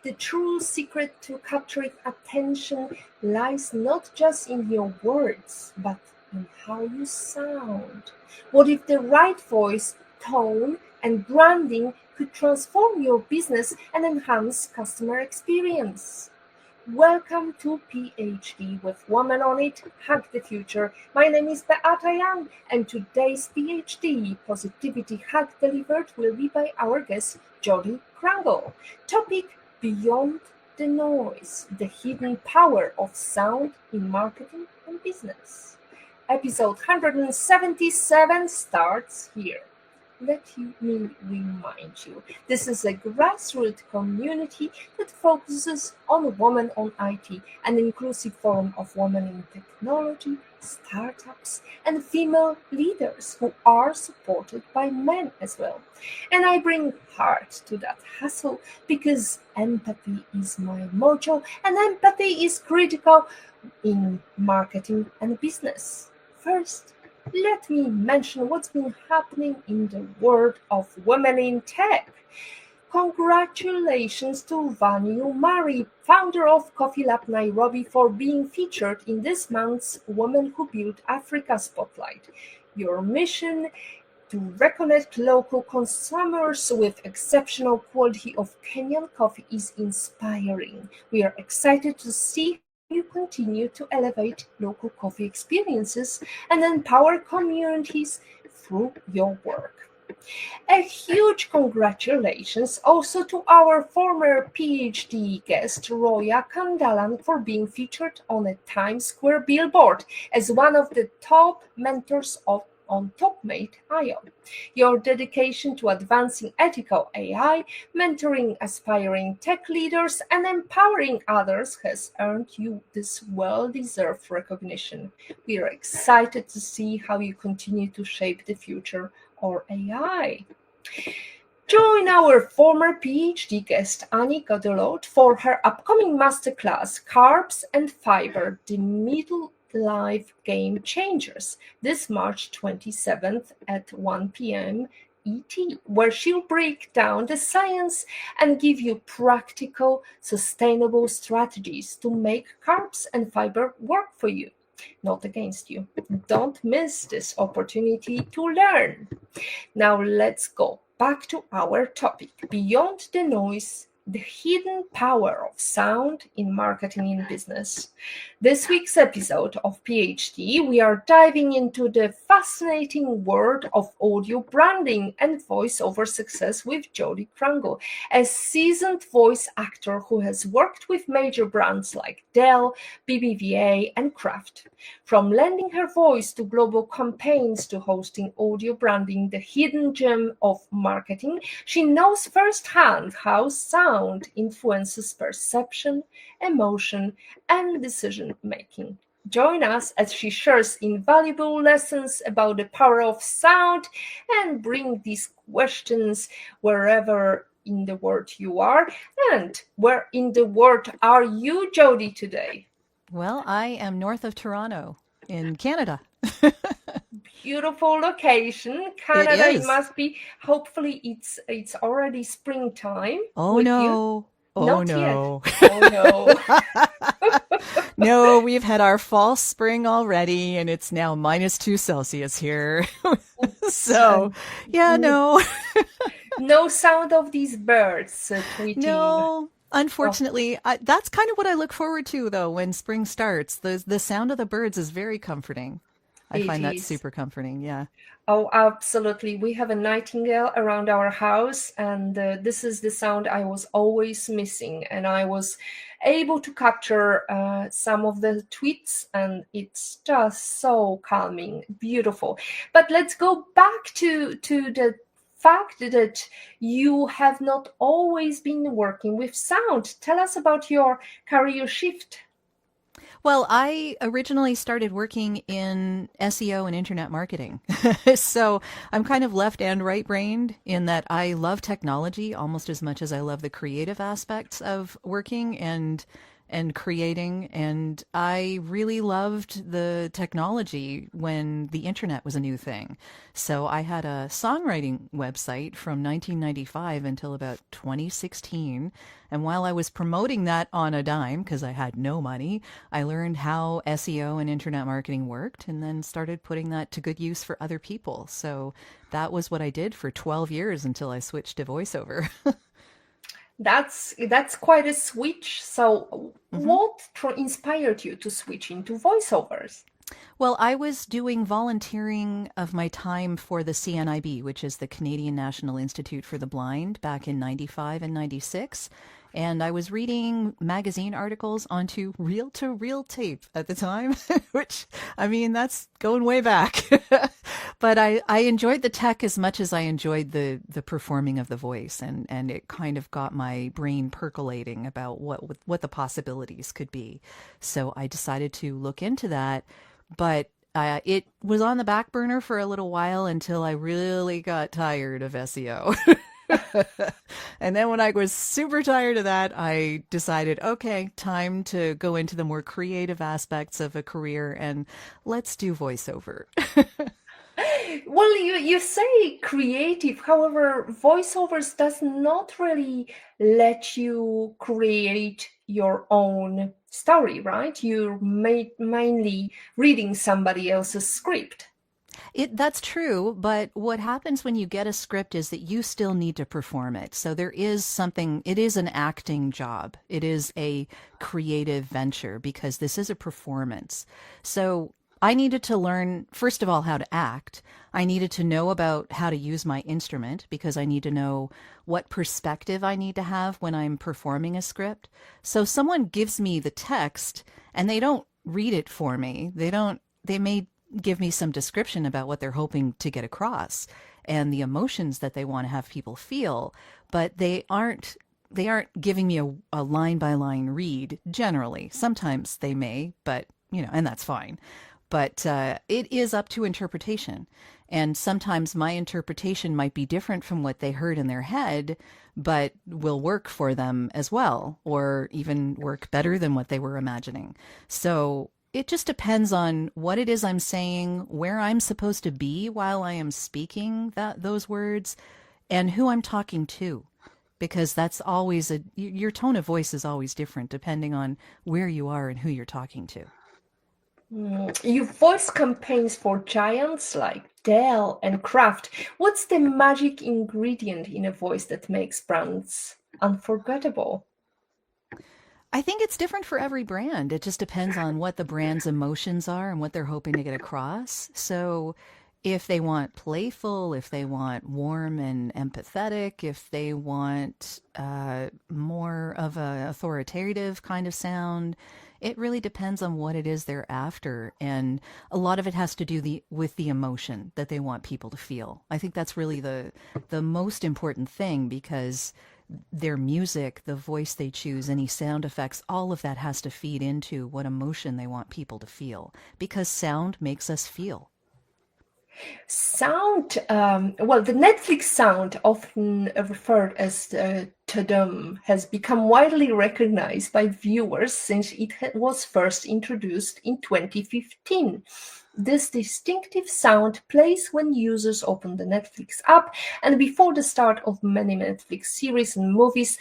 the true secret to capturing attention lies not just in your words, but in how you sound. What if the right voice, tone, and branding could transform your business and enhance customer experience? Welcome to PhD with Woman on It, Hack the Future. My name is Beata Young, and today's PhD Positivity Hack delivered will be by our guest, Jody Krangle. Topic: Beyond the Noise, the hidden power of sound in marketing and business. Episode 177 starts here. Let me remind you, this is a grassroots community that focuses on women on IT, an inclusive forum of women in technology, startups, and female leaders who are supported by men as well. And I bring heart to that hustle because empathy is my motto, and empathy is critical in marketing and business. First, let me mention what's been happening in the world of women in tech. Congratulations to Vanu Mari, founder of Coffee Lab Nairobi, for being featured in this month's Women Who Built Africa Spotlight. Your mission to reconnect local consumers with exceptional quality of Kenyan coffee is inspiring. We are excited to see you continue to elevate local coffee experiences and empower communities through your work. A huge congratulations also to our former PhD guest Roya Kandalan for being featured on a Times Square billboard as one of the top mentors on TopMate.io. Your dedication to advancing ethical AI, mentoring aspiring tech leaders, and empowering others has earned you this well-deserved recognition. We are excited to see how you continue to shape the future of AI. Join our former PhD guest Annie Godelot for her upcoming masterclass, Carbs and Fiber, the Middle Life Game Changers, this March 27th at 1 p.m. ET, where she'll break down the science and give you practical, sustainable strategies to make carbs and fiber work for you, not against you. Don't miss this opportunity to learn. Now let's go back to our topic, Beyond the Noise, the hidden power of sound in marketing and business. This week's episode of PhD, we are diving into the fascinating world of audio branding and voiceover success with Jody Krangle, a seasoned voice actor who has worked with major brands like Dell, BBVA, and Kraft. From lending her voice to global campaigns to hosting audio branding, the hidden gem of marketing, she knows firsthand how sound influences perception, emotion, and decision making. Join us as she shares invaluable lessons about the power of sound and bring these questions wherever in the world you are. And where in the world are you, Jody, today? Well, I am north of Toronto in Canada. Beautiful location. Canada, it must be. Hopefully it's already springtime. Oh no. Oh Not no. Yet. Oh no. No, we've had our fall spring already and it's now -2 Celsius here. So, yeah, no. No sound of these birds tweeting. No. Unfortunately, that's kind of what I look forward to, though, when spring starts. The sound of the birds is very comforting. I find that super comforting, yeah. Oh, absolutely. We have a nightingale around our house, and this is the sound I was always missing. And I was able to capture some of the tweets, and it's just so calming, beautiful. But let's go back to the fact that you have not always been working with sound. Tell us about your career shift. Well, I originally started working in SEO and internet marketing. So I'm kind of left and right brained in that I love technology almost as much as I love the creative aspects of working. And and creating. And I really loved the technology when the internet was a new thing. So I had a songwriting website from 1995 until about 2016. And while I was promoting that on a dime, because I had no money, I learned how SEO and internet marketing worked and then started putting that to good use for other people. So that was what I did for 12 years until I switched to voiceover. That's quite a switch. So, hmm what inspired you to switch into voiceovers? Well, I was doing volunteering of my time for the CNIB, which is the Canadian National Institute for the Blind, back in 95 and 96. And I was reading magazine articles onto reel to reel tape at the time, which, I mean, that's going way back. But I enjoyed the tech as much as I enjoyed the performing of the voice. And it kind of got my brain percolating about what the possibilities could be. So I decided to look into that, but it was on the back burner for a little while until I really got tired of SEO. And then when I was super tired of that, I decided, okay, time to go into the more creative aspects of a career and let's do voiceover. Well, you say creative, however, voiceovers does not really let you create your own story, right? You're mainly reading somebody else's script. That's true, but what happens when you get a script is that you still need to perform it. So there is something, it is an acting job. It is a creative venture because this is a performance. So I needed to learn, first of all, how to act. I needed to know about how to use my instrument because I need to know what perspective I need to have when I'm performing a script. So someone gives me the text and they don't read it for me. They may give me some description about what they're hoping to get across and the emotions that they want to have people feel, but they aren't giving me a line by line read generally. Sometimes they may, but and that's fine. But it is up to interpretation. And sometimes my interpretation might be different from what they heard in their head, but will work for them as well, or even work better than what they were imagining. So it just depends on what it is I'm saying, where I'm supposed to be while I am speaking those words, and who I'm talking to. Because that's always your tone of voice is always different depending on where you are and who you're talking to. You voice campaigns for giants like Dell and Kraft. What's the magic ingredient in a voice that makes brands unforgettable? I think it's different for every brand. It just depends on what the brand's emotions are and what they're hoping to get across. So if they want playful, if they want warm and empathetic, if they want more of a authoritative kind of sound, it really depends on what it is they're after. And a lot of it has to do with the emotion that they want people to feel. I think that's really the most important thing because their music, the voice they choose, any sound effects, all of that has to feed into what emotion they want people to feel because sound makes us feel. Sound, well, the Netflix sound, often referred as Tadum, has become widely recognized by viewers since it was first introduced in 2015. This distinctive sound plays when users open the Netflix app and before the start of many Netflix series and movies,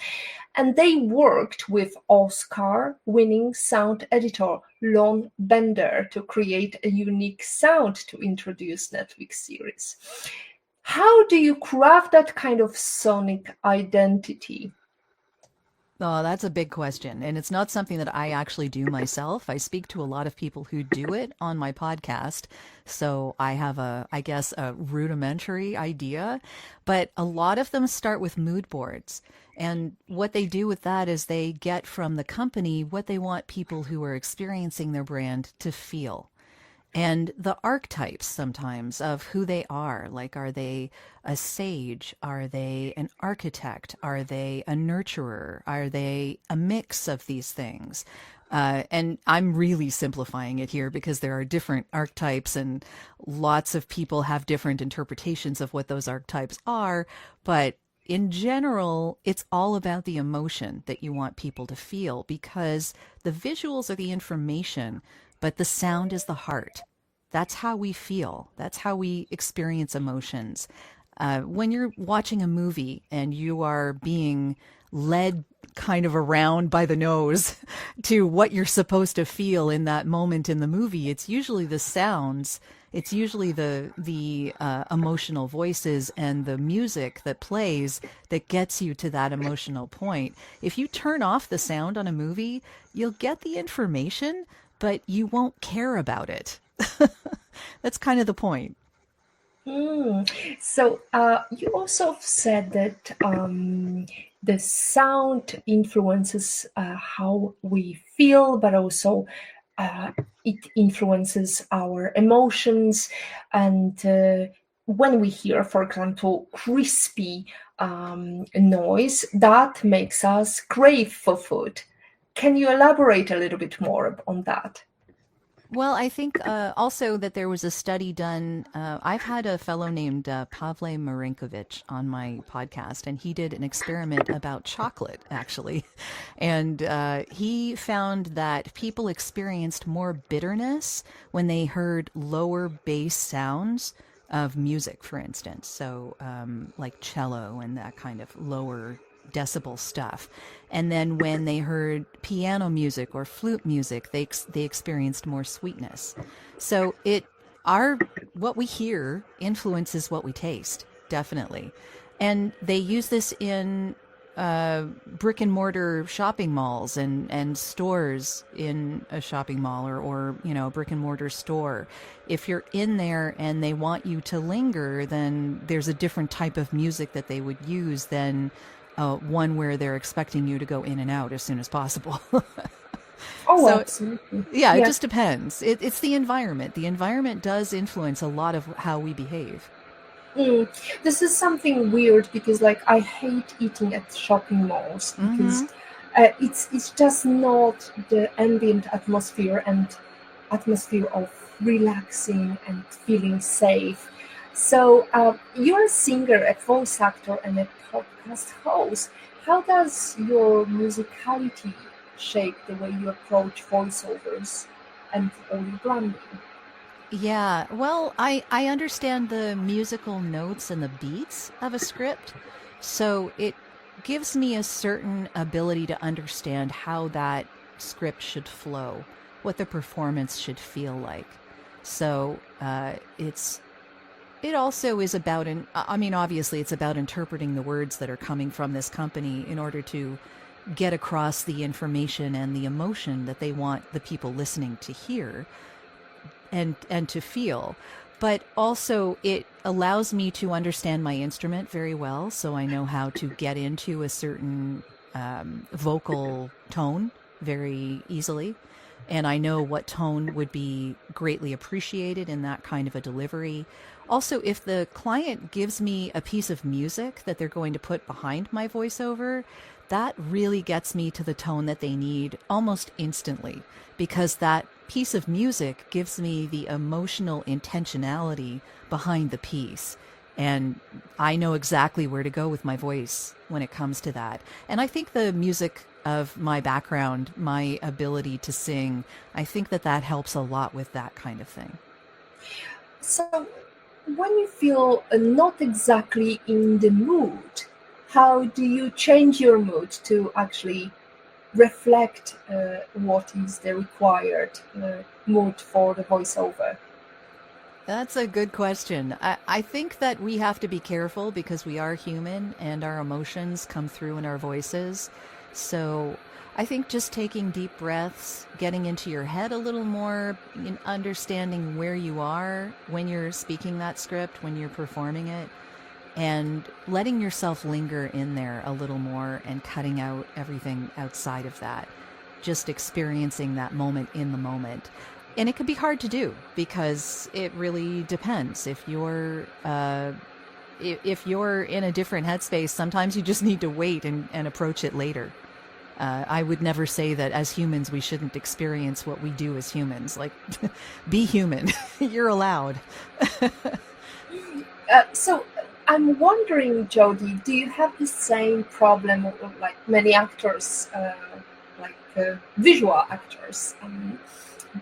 and they worked with Oscar-winning sound editor Lon Bender to create a unique sound to introduce Netflix series. How do you craft that kind of sonic identity? Oh, that's a big question. And it's not something that I actually do myself. I speak to a lot of people who do it on my podcast. So I have I guess, a rudimentary idea. But a lot of them start with mood boards. And what they do with that is they get from the company what they want people who are experiencing their brand to feel and the archetypes sometimes of who they are. Like, are they a sage? Are they an architect? Are they a nurturer? Are they a mix of these things? And I'm really simplifying it here because there are different archetypes and lots of people have different interpretations of what those archetypes are. But in general, it's all about the emotion that you want people to feel because the visuals are the information, but the sound is the heart. That's how we feel. That's how we experience emotions. When you're watching a movie and you are being led kind of around by the nose to what you're supposed to feel in that moment in the movie, it's usually the sounds, it's usually the emotional voices and the music that plays that gets you to that emotional point. If you turn off the sound on a movie, you'll get the information, but you won't care about it. That's kind of the point. So you also said that the sound influences how we feel, but also it influences our emotions. And when we hear, for example, crispy noise, that makes us crave for food. Can you elaborate a little bit more on that? Well, I think also that there was a study done. I've had a fellow named Pavle Marinkovic on my podcast, and he did an experiment about chocolate, actually. And he found that people experienced more bitterness when they heard lower bass sounds of music, for instance. So, like cello and that kind of lower decibel stuff. And then when they heard piano music or flute music, they experienced more sweetness. So our what we hear influences what we taste, definitely. And they use this in brick and mortar shopping malls and stores in a shopping mall or a brick and mortar store. If you're in there and they want you to linger, then there's a different type of music that they would use than one where they're expecting you to go in and out as soon as possible. Oh, So, absolutely. yeah, it Yeah. just depends. It's the environment. The environment does influence a lot of how we behave. Mm. This is something weird because, like, I hate eating at shopping malls because Hmm. it's just not the ambient atmosphere of relaxing and feeling safe. So, you're a singer, a voice actor, and a podcast host. How does your musicality shape the way you approach voiceovers and audio branding? Yeah, well, I understand the musical notes and the beats of a script, so it gives me a certain ability to understand how that script should flow, what the performance should feel like. So it also is about I mean, obviously, it's about interpreting the words that are coming from this company in order to get across the information and the emotion that they want the people listening to hear and to feel. But also it allows me to understand my instrument very well, so I know how to get into a certain vocal tone very easily, and I know what tone would be greatly appreciated in that kind of a delivery. Also, if the client gives me a piece of music that they're going to put behind my voiceover, that really gets me to the tone that they need almost instantly because that piece of music gives me the emotional intentionality behind the piece. And I know exactly where to go with my voice when it comes to that. And I think the music of my background, my ability to sing, I think that that helps a lot with that kind of thing. So, when you feel not exactly in the mood, how do you change your mood to actually reflect what is the required mood for the voiceover? That's a good question. I think that we have to be careful because we are human and our emotions come through in our voices. So I think just taking deep breaths, getting into your head a little more, understanding where you are when you're speaking that script, when you're performing it, and letting yourself linger in there a little more and cutting out everything outside of that. Just experiencing that moment in the moment. And it can be hard to do because it really depends. If you're in a different headspace, sometimes you just need to wait and approach it later. I would never say that as humans we shouldn't experience what we do as humans. Like, be human. You're allowed. So, I'm wondering, Jody, do you have the same problem like many actors, visual actors?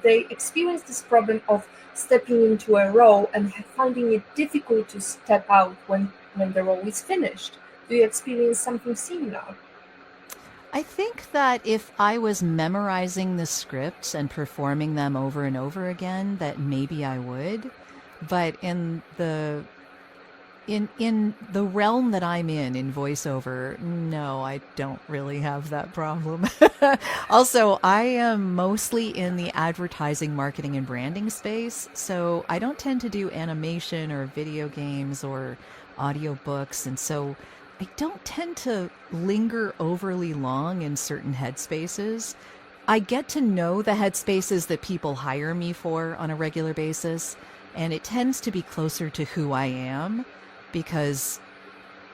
They experience this problem of stepping into a role and finding it difficult to step out when the role is finished. Do you experience something similar? I think that if I was memorizing the scripts and performing them over and over again, that maybe I would. But in the realm that I'm in voiceover, no, I don't really have that problem. Also, I am mostly in the advertising, marketing, and branding space, so I don't tend to do animation or video games or audiobooks, and so I don't tend to linger overly long in certain headspaces. I get to know the headspaces that people hire me for on a regular basis, and it tends to be closer to who I am because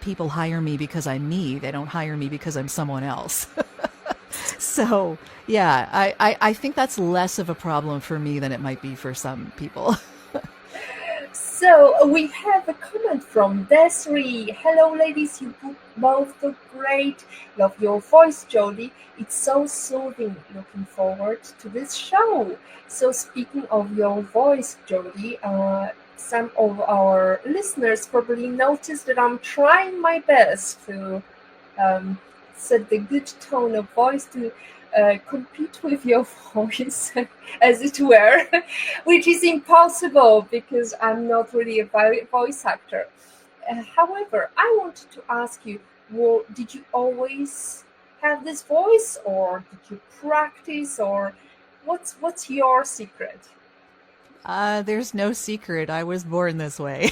people hire me because I'm me. They don't hire me because I'm someone else. So, yeah, I think that's less of a problem for me than it might be for some people. So we have a comment from Desiree. Hello, ladies. You both look great. Love your voice, Jodie. It's so soothing. Looking forward to this show. So speaking of your voice, Jodie, some of our listeners probably noticed that I'm trying my best to um, set the good tone of voice to compete with your voice, as it were, which is impossible because I'm not really a voice actor. However, I wanted to ask you, well, did you always have this voice, or did you practice, or what's your secret? There's no secret. I was born this way.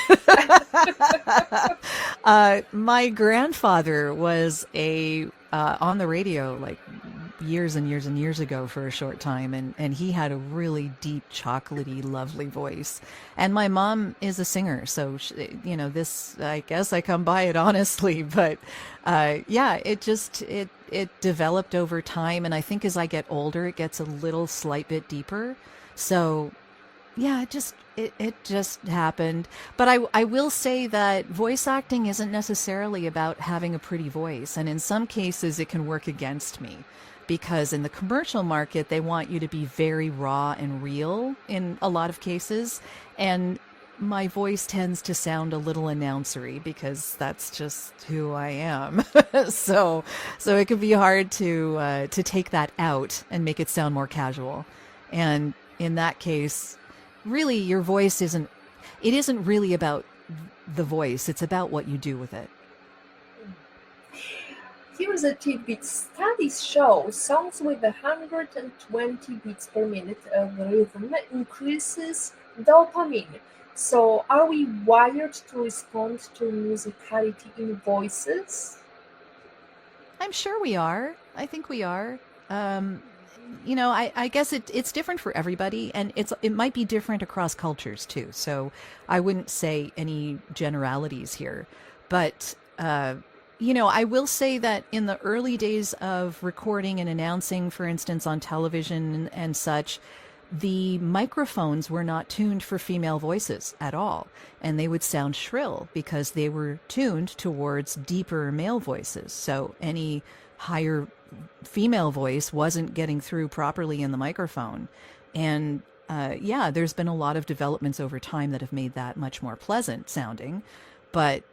My grandfather was a on the radio like years and years and years ago for a short time, and he had a really deep, chocolatey, lovely voice. And my mom is a singer, so this, I guess I come by it honestly, but yeah, it developed over time, and I think as I get older, it gets a little slight bit deeper. So yeah, it just happened. But I will say that voice acting isn't necessarily about having a pretty voice. And in some cases, it can work against me because in the commercial market, they want you to be very raw and real in a lot of cases. And my voice tends to sound a little announcery because that's just who I am. So it can be hard to take that out and make it sound more casual. And in that case, really your voice isn't really about the voice, it's about what you do with it. Here's a tidbit. Studies show songs with 120 beats per minute of rhythm increases dopamine. So, are we wired to respond to musicality in voices? I'm sure we are. I think we are. um I guess it's different for everybody, and it might be different across cultures too, so I wouldn't say any generalities here. But I will say that in the early days of recording and announcing, for instance, on television and such, the microphones were not tuned for female voices at all. And they would sound shrill because they were tuned towards deeper male voices. So any higher female voice wasn't getting through properly in the microphone. And yeah, there's been a lot of developments over time that have made that much more pleasant sounding. But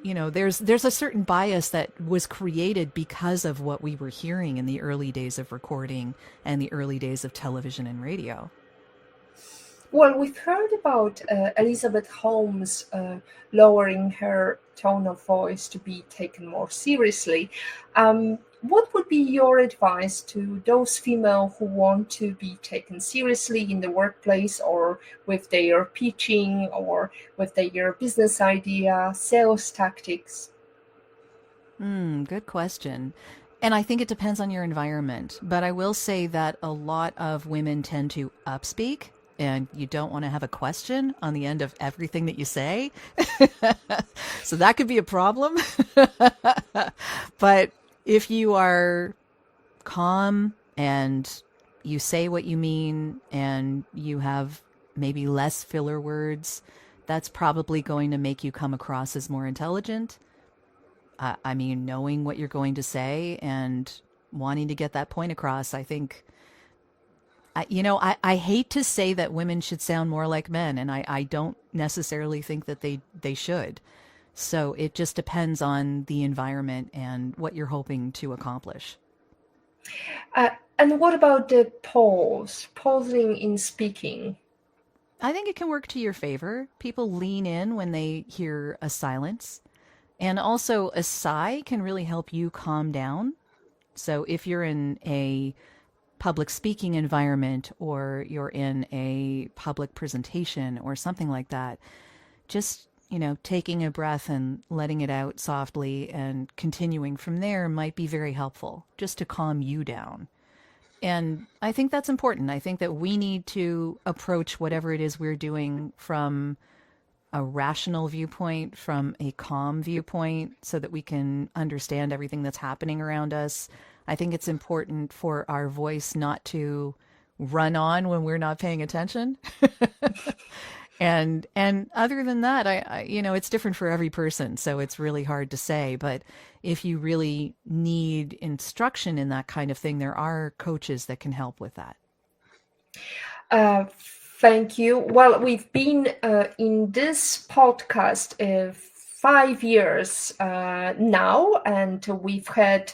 there's a certain bias that was created because of what we were hearing in the early days of recording and the early days of television and radio. Well, we've heard about Elizabeth Holmes lowering her tone of voice to be taken more seriously. What would be your advice to those female who want to be taken seriously in the workplace, or with their pitching, or with their business idea, sales tactics? Good question. And I think it depends on your environment. But I will say that a lot of women tend to upspeak, and you don't want to have a question on the end of everything that you say. So that could be a problem. But if you are calm and you say what you mean and you have maybe less filler words, that's probably going to make you come across as more intelligent. I mean, knowing what you're going to say and wanting to get that point across, I think, I hate to say that women should sound more like men, and I don't necessarily think that they should. So it just depends on the environment and what you're hoping to accomplish. And what about the pausing in speaking? I think it can work to your favor. People lean in when they hear a silence. And also, a sigh can really help you calm down. So if you're in a public speaking environment or you're in a public presentation or something like that, just, taking a breath and letting it out softly and continuing from there might be very helpful just to calm you down. And I think that's important. I think that we need to approach whatever it is we're doing from a rational viewpoint, from a calm viewpoint, so that we can understand everything that's happening around us. I think it's important for our voice not to run on when we're not paying attention. And other than that, it's different for every person, so it's really hard to say. But if you really need instruction in that kind of thing, there are coaches that can help with that. Thank you. Well, we've been in this podcast 5 years now, and we've had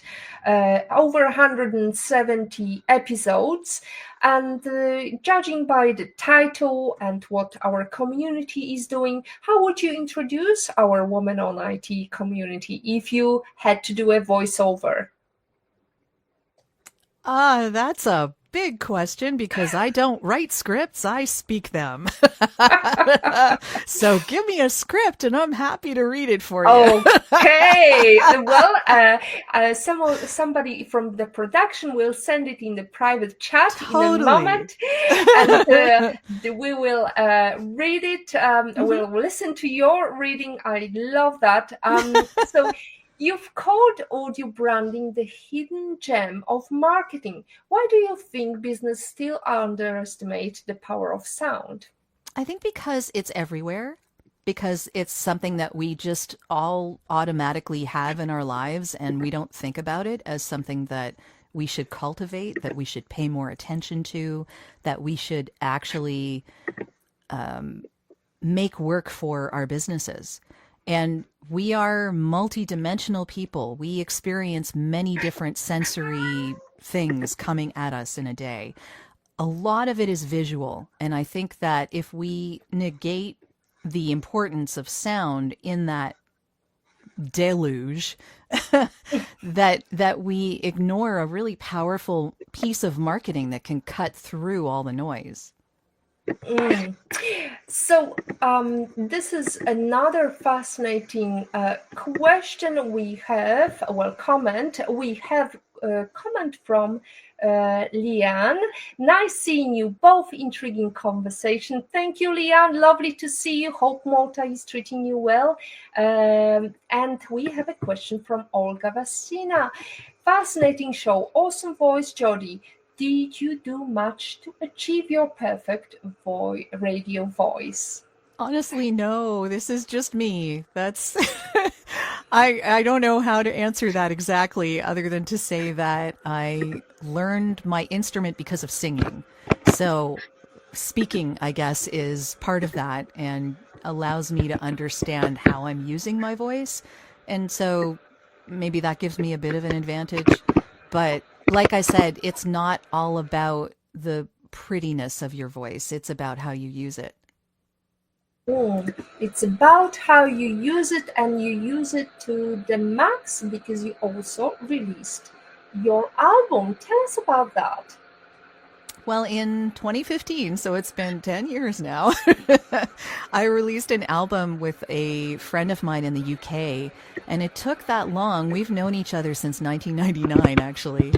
over 170 episodes. And judging by the title and what our community is doing, how would you introduce our Women on IT community if you had to do a voiceover? That's a big question because I don't write scripts, I speak them. So give me a script and I'm happy to read it for you. Okay. Well, somebody from the production will send it in the private chat in a moment. And we will read it. We'll listen to your reading. I love that. So you've called audio branding the hidden gem of marketing. Why do you think business still underestimates the power of sound? I think because it's everywhere, because it's something that we just all automatically have in our lives, and we don't think about it as something that we should cultivate, that we should pay more attention to, that we should actually make work for our businesses. And we are multidimensional people. We experience many different sensory things coming at us in a day. A lot of it is visual. And I think that if we negate the importance of sound in that deluge, that we ignore a really powerful piece of marketing that can cut through all the noise. So this is another fascinating question we have, comment. We have a comment from Leanne. Nice seeing you both. Intriguing conversation. Thank you, Leanne. Lovely to see you. Hope Malta is treating you well. And we have a question from Olga Vassina. Fascinating show. Awesome voice, Jody. Did you do much to achieve your perfect radio voice? Honestly, no. This is just me. That's I don't know how to answer that exactly, other than to say that I learned my instrument because of singing. So speaking, I guess, is part of that and allows me to understand how I'm using my voice. And so maybe that gives me a bit of an advantage. But like I said, it's not all about the prettiness of your voice. It's about how you use it. It's about how you use it, and you use it to the max because you also released your album. Tell us about that. Well, in 2015, so it's been 10 years now, I released an album with a friend of mine in the UK, and it took that long. We've known each other since 1999, actually,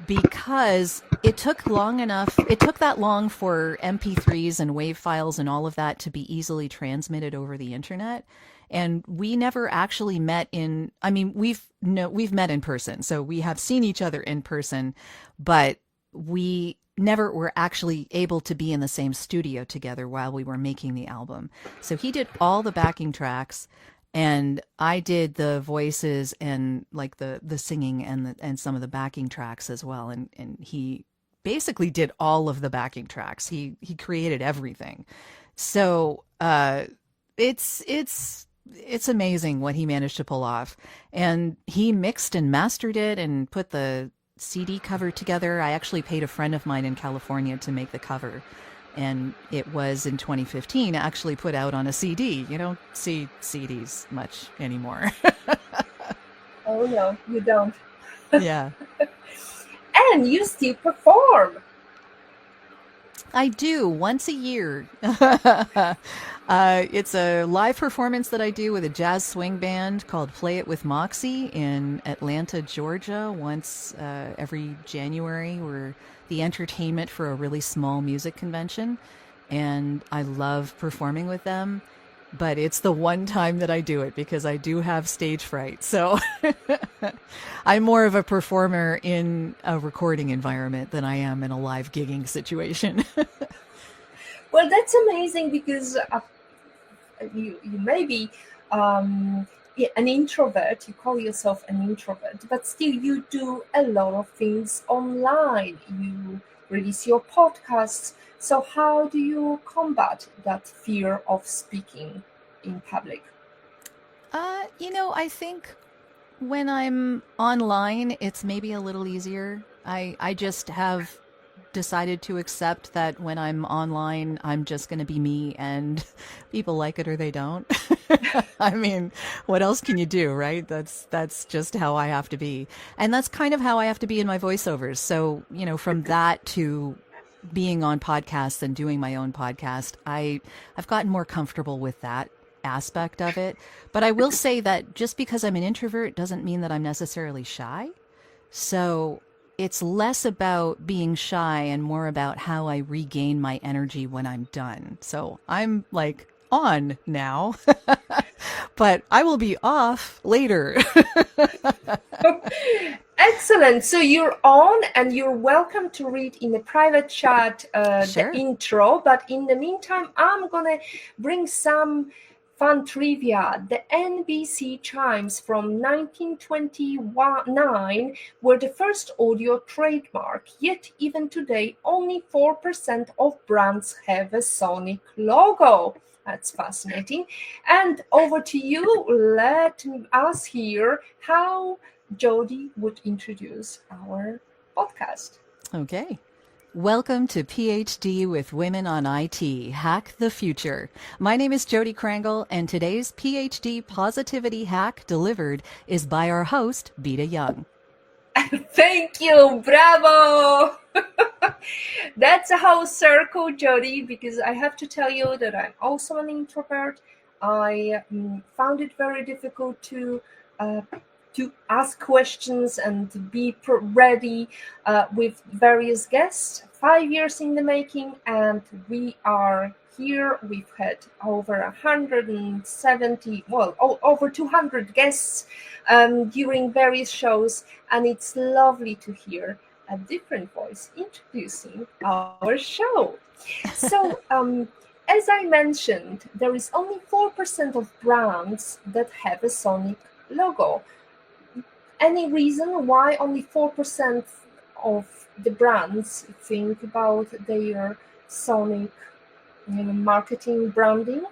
because it took that long for MP3s and WAV files and all of that to be easily transmitted over the internet. And we never actually met we've met in person, so we have seen each other in person, but we never were actually able to be in the same studio together while we were making the album. So he did all the backing tracks, and I did the voices and like the singing and some of the backing tracks as well. And he basically did all of the backing tracks. He created everything. So it's amazing what he managed to pull off. And he mixed and mastered it and put the CD cover together. I actually paid a friend of mine in California to make the cover. And it was in 2015 actually put out on a CD. You don't see CDs much anymore. Oh no, you don't. Yeah. And you still perform. I do once a year. It's a live performance that I do with a jazz swing band called Play It with Moxie in Atlanta, Georgia. Once every January, we're the entertainment for a really small music convention, and I love performing with them. But it's the one time that I do it because I do have stage fright. So I'm more of a performer in a recording environment than I am in a live gigging situation. Well, that's amazing because you may be an introvert. You call yourself an introvert, but still you do a lot of things online. You release your podcasts. So how do you combat that fear of speaking in public? I think when I'm online, it's maybe a little easier. I just have decided to accept that when I'm online, I'm just going to be me, and people like it or they don't. I mean, what else can you do, right? That's just how I have to be. And that's kind of how I have to be in my voiceovers. So, from that to being on podcasts and doing my own podcast, I've gotten more comfortable with that aspect of it. But I will say that just because I'm an introvert doesn't mean that I'm necessarily shy. So it's less about being shy and more about how I regain my energy when I'm done. So I'm like on now, but I will be off later. Excellent. So you're on, and you're welcome to read in the private chat Sure. the intro. But in the meantime, I'm going to bring some fun trivia. The NBC chimes from 1929 were the first audio trademark, yet even today, only 4% of brands have a sonic logo. That's fascinating. And over to you. Let us hear how Jody would introduce our podcast. Okay. Welcome to PhD with Women on IT, Hack the Future. My name is Jody Krangle, and today's PhD positivity hack delivered is by our host, Beta Young. Thank you. Bravo. That's a whole circle, Jody, because I have to tell you that I'm also an introvert. I found it very difficult to ask questions and to be ready with various guests. 5 years in the making, and we are here. We've had over 170, over 200 guests during various shows, and it's lovely to hear a different voice introducing our show. So, as I mentioned, there is only 4% of brands that have a sonic logo. Any reason why only 4% of the brands think about their sonic marketing branding?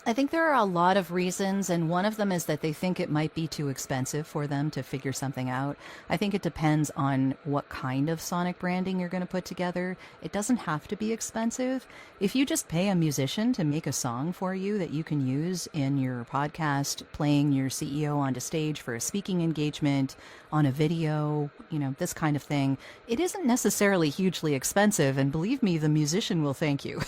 I think there are a lot of reasons, and one of them is that they think it might be too expensive for them to figure something out. I think it depends on what kind of sonic branding you're going to put together. It doesn't have to be expensive. If you just pay a musician to make a song for you that you can use in your podcast, playing your CEO onto stage for a speaking engagement, on a video, this kind of thing, it isn't necessarily hugely expensive, and believe me, the musician will thank you.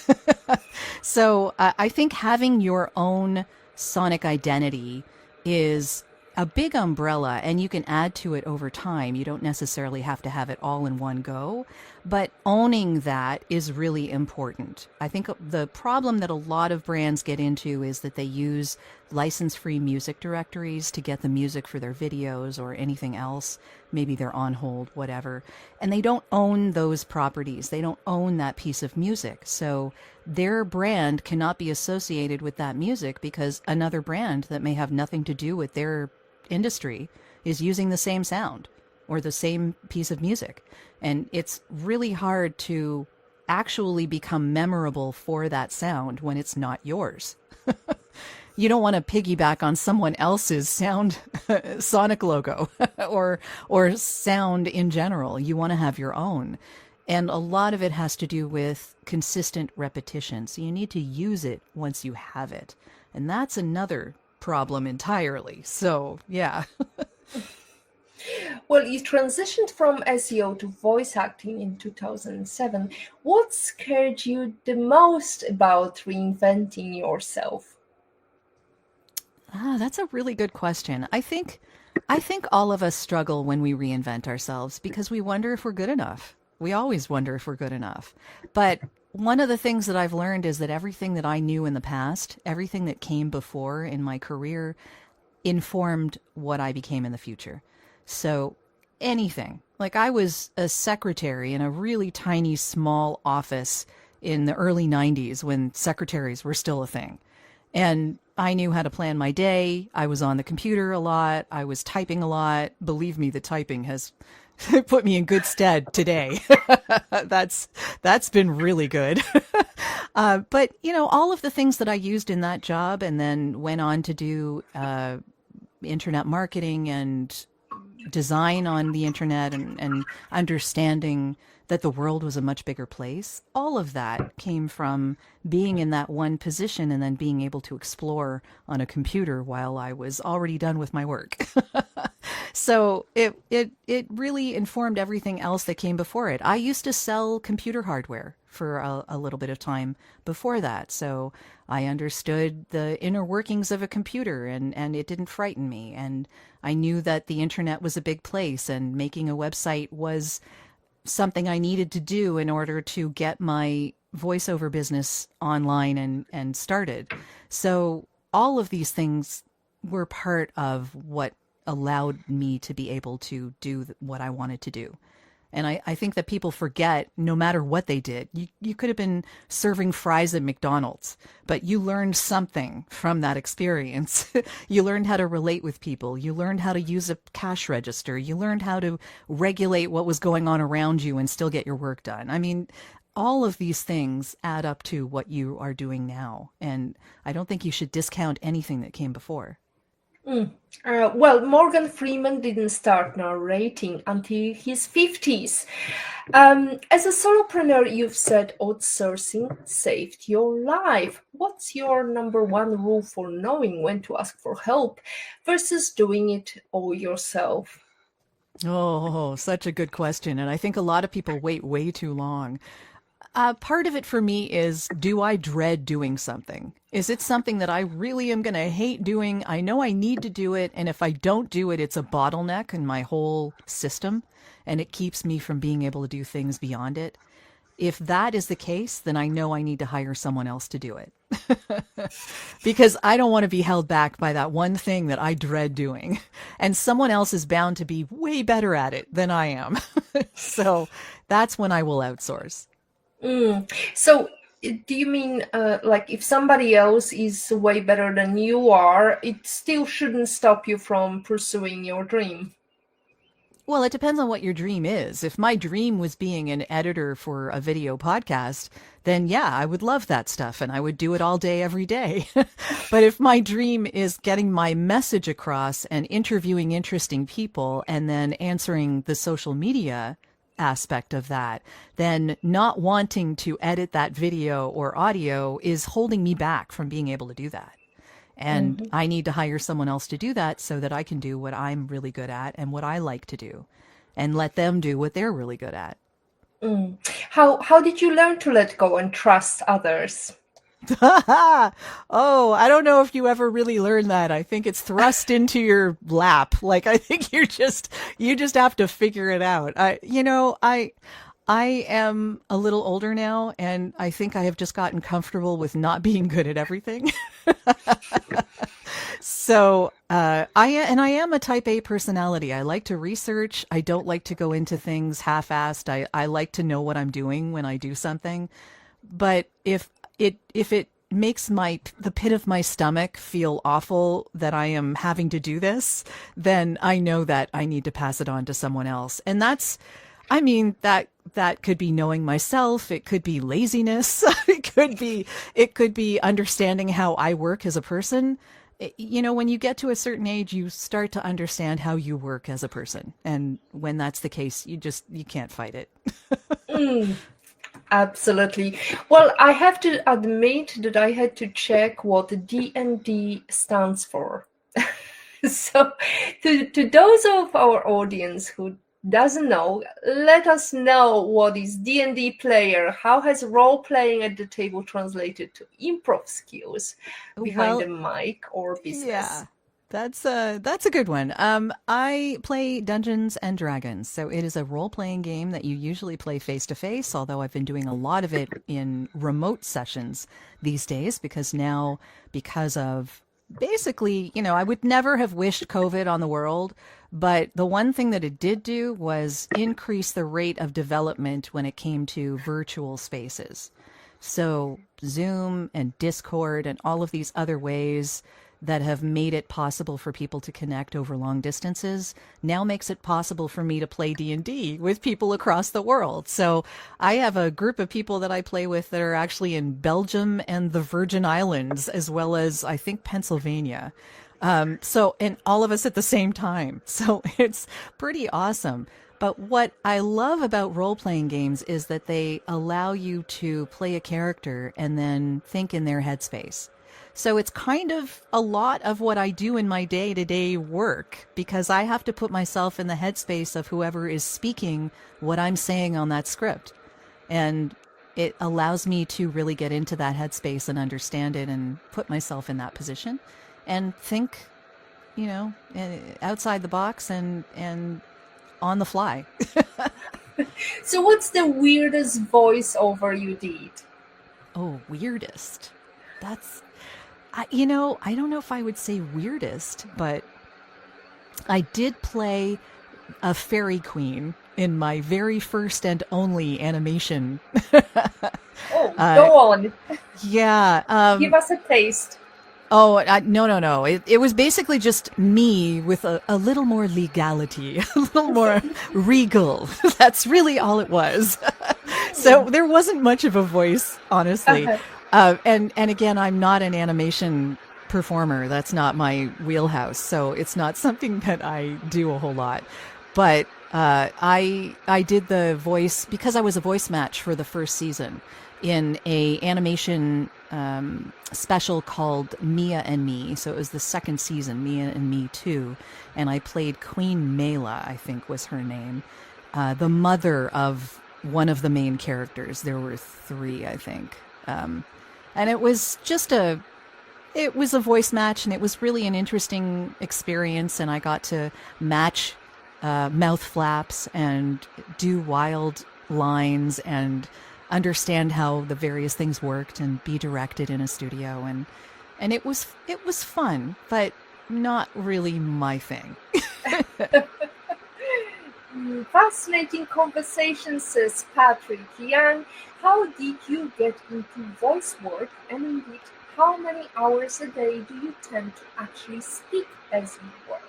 So I think having your own sonic identity is a big umbrella, and you can add to it over time. You don't necessarily have to have it all in one go, but owning that is really important. I think the problem that a lot of brands get into is that they use license-free music directories to get the music for their videos or anything else. Maybe they're on hold, whatever. And they don't own those properties. They don't own that piece of music. So their brand cannot be associated with that music because another brand that may have nothing to do with their industry is using the same sound or the same piece of music. And it's really hard to actually become memorable for that sound when it's not yours. You don't want to piggyback on someone else's sound, sonic logo or sound in general. You want to have your own. And a lot of it has to do with consistent repetition. So you need to use it once you have it. And that's another problem entirely. So, yeah. Well, you transitioned from SEO to voice acting in 2007. What scared you the most about reinventing yourself? That's a really good question. I think all of us struggle when we reinvent ourselves because we wonder if we're good enough. We always wonder if we're good enough. But one of the things that I've learned is that everything that I knew in the past, everything that came before in my career, informed what I became in the future. So anything. Like I was a secretary in a really tiny, small office in the early 90s when secretaries were still a thing. And I knew how to plan my day. I was on the computer a lot. I was typing a lot. Believe me, the typing has put me in good stead today. That's been really good. But, all of the things that I used in that job and then went on to do internet marketing and design on the internet and understanding that the world was a much bigger place. All of that came from being in that one position and then being able to explore on a computer while I was already done with my work. So it really informed everything else that came before it. I used to sell computer hardware for a little bit of time before that. So I understood the inner workings of a computer and it didn't frighten me. And I knew that the internet was a big place and making a website was something I needed to do in order to get my voiceover business online and started. So all of these things were part of what allowed me to be able to do what I wanted to do. And I think that people forget, no matter what they did, you could have been serving fries at McDonald's, but you learned something from that experience. You learned how to relate with people. You learned how to use a cash register. You learned how to regulate what was going on around you and still get your work done. I mean, all of these things add up to what you are doing now. And I don't think you should discount anything that came before. Well, Morgan Freeman didn't start narrating until his 50s. As a solopreneur, you've said outsourcing saved your life. What's your number one rule for knowing when to ask for help versus doing it all yourself? Oh, such a good question. And I think a lot of people wait way too long. Part of it for me is, do I dread doing something? Is it something that I really am going to hate doing? I know I need to do it. And if I don't do it, it's a bottleneck in my whole system. And it keeps me from being able to do things beyond it. If that is the case, then I know I need to hire someone else to do it. Because I don't want to be held back by that one thing that I dread doing. And someone else is bound to be way better at it than I am. So that's when I will outsource. So do you mean like if somebody else is way better than you are, it still shouldn't stop you from pursuing your dream? Well, it depends on what your dream is. If my dream was being an editor for a video podcast, then yeah, I would love that stuff and I would do it all day, every day. But if my dream is getting my message across and interviewing interesting people and then answering the social media aspect of that, then not wanting to edit that video or audio is holding me back from being able to do that. And I need to hire someone else to do that so that I can do what I'm really good at and what I like to do and let them do what they're really good at. How did you learn to let go and trust others? Oh, I don't know if you ever really learn that. I think it's thrust into your lap. Like, I think you just have to figure it out. I am a little older now, and I think I have just gotten comfortable with not being good at everything. So I am a type A personality. I like to research. I don't like to go into things half-assed. I like to know what I'm doing when I do something. But if it makes the pit of my stomach feel awful that I am having to do this, then I know that I need to pass it on to someone else. And I mean, that could be knowing myself. It could be laziness. It could be understanding how I work as a person. When you get to a certain age, you start to understand how you work as a person. And when that's the case, you can't fight it. Mm, absolutely. Well, I have to admit that I had to check what D&D stands for. So, to those of our audience who doesn't know, let us know what is D&D player. How has role playing at the table translated to improv skills behind Well, the mic or yeah, business? that's a good one. I play Dungeons and Dragons, so it is a role-playing game that you usually play face to face, although I've been doing a lot of it in remote sessions these days because of basically, I would never have wished COVID on the world, but the one thing that it did do was increase the rate of development when it came to virtual spaces. So Zoom and Discord and all of these other ways that have made it possible for people to connect over long distances now makes it possible for me to play D&D with people across the world. So I have a group of people that I play with that are actually in Belgium and the Virgin Islands, as well as I think Pennsylvania. And all of us at the same time. So it's pretty awesome. But what I love about role-playing games is that they allow you to play a character and then think in their headspace. So it's kind of a lot of what I do in my day-to-day work because I have to put myself in the headspace of whoever is speaking what I'm saying on that script. And it allows me to really get into that headspace and understand it and put myself in that position and think, outside the box and on the fly. So, what's the weirdest voiceover you did? Oh, weirdest. That's, I don't know if I would say weirdest, but I did play a fairy queen in my very first and only animation. Oh, uh, go on. yeah. Give us a taste. Oh, no. It was basically just me with a little more legality, a little more regal. That's really all it was. So there wasn't much of a voice, honestly. And again, I'm not an animation performer. That's not my wheelhouse. So it's not something that I do a whole lot. But I did the voice because I was a voice match for the first season in a animation special called Mia and Me. So it was the second season, Mia and Me 2. And I played Queen Mela, I think was her name, the mother of one of the main characters. There were 3, I think. And it was it was a voice match, and it was really an interesting experience. And I got to match mouth flaps and do wild lines and understand how the various things worked and be directed in a studio. And it was fun, but not really my thing. Fascinating conversation, says Patrick Young. How did you get into voice work, and indeed, how many hours a day do you tend to actually speak as you work?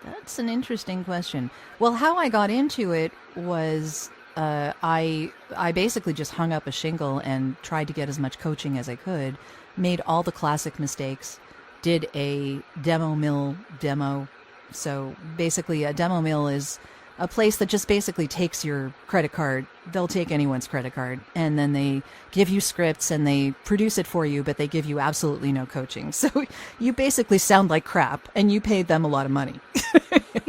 That's an interesting question. Well, how I got into it was I basically just hung up a shingle and tried to get as much coaching as I could, made all the classic mistakes, did a demo mill demo. So basically a demo mill is a place that just basically takes your credit card. They'll take anyone's credit card, and then they give you scripts and they produce it for you, but they give you absolutely no coaching. So you basically sound like crap, and you paid them a lot of money.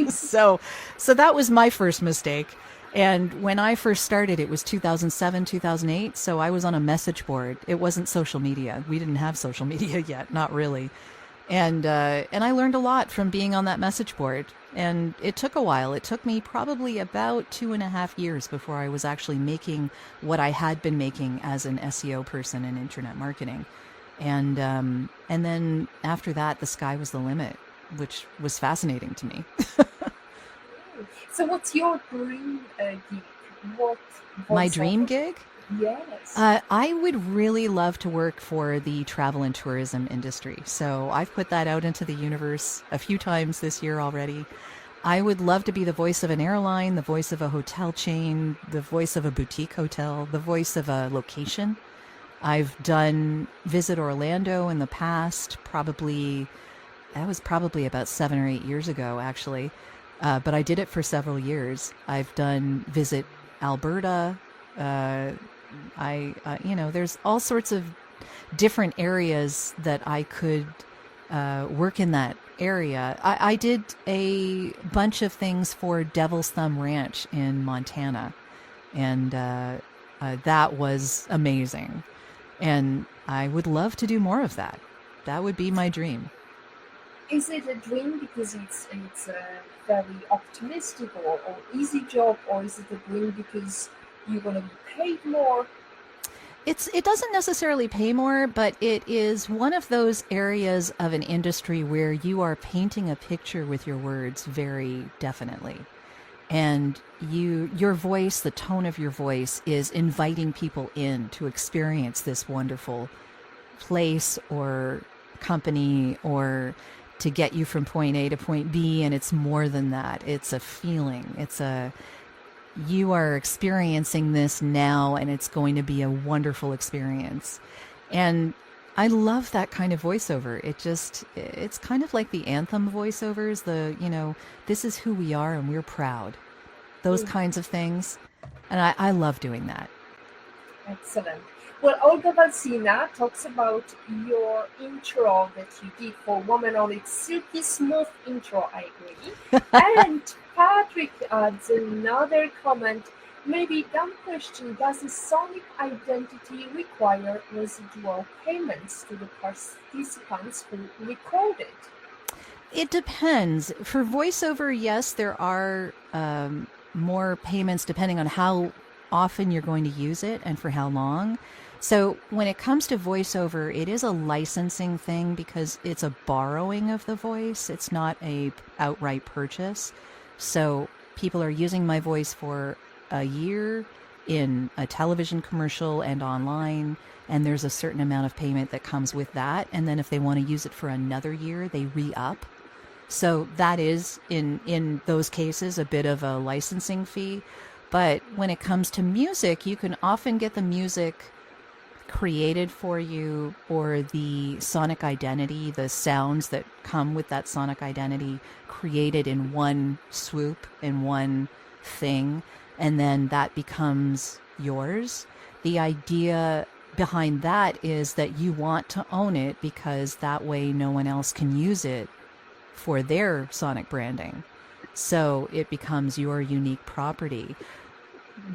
So that was my first mistake. And when I first started, it was 2007, 2008. So I was on a message board. It wasn't social media. We didn't have social media yet, not really. And I learned a lot from being on that message board. And it took a while. It took me probably about 2.5 years before I was actually making what I had been making as an SEO person in internet marketing. And then after that, the sky was the limit, which was fascinating to me. So, what's your dream gig? What My dream voiceover? gig? Yes. I would really love to work for the travel and tourism industry. So I've put that out into the universe a few times this year already. I would love to be the voice of an airline, the voice of a hotel chain, the voice of a boutique hotel, the voice of a location. I've done Visit Orlando in the past, that was probably about 7 or 8 years ago, actually. But I did it for several years. I've done Visit Alberta. Uh, there's all sorts of different areas that I could work in that area. I did a bunch of things for Devil's Thumb Ranch in Montana, and that was amazing. And I would love to do more of that. That would be my dream. Is it a dream because it's a very optimistic or easy job, or is it a dream because you're going to be paid more? It doesn't necessarily pay more, but it is one of those areas of an industry where you are painting a picture with your words very definitely. And your voice, the tone of your voice is inviting people in to experience this wonderful place or company, or to get you from point A to point B. And it's more than that. It's a feeling. You are experiencing this now, and it's going to be a wonderful experience. And I love that kind of voiceover. It's kind of like the anthem voiceovers, this is who we are and we're proud. Those kinds of things. And I love doing that. Excellent. Well, Olga Valsina talks about your intro that you did for Woman on Its silky smooth intro, I agree. And Patrick adds another comment, maybe dumb question, does the sonic identity require residual payments to the participants who record it? It depends. For voiceover, yes, there are more payments depending on how often you're going to use it and for how long. So when it comes to voiceover, it is a licensing thing because it's a borrowing of the voice. It's not a outright purchase. So people are using my voice for a year in a television commercial and online, and there's a certain amount of payment that comes with that. And then if they want to use it for another year, they re-up. So that is, in those cases, a bit of a licensing fee. But when it comes to music, you can often get the music created for you, or the sonic identity, the sounds that come with that sonic identity created in one swoop, in one thing, and then that becomes yours. The idea behind that is that you want to own it because that way no one else can use it for their sonic branding. So it becomes your unique property.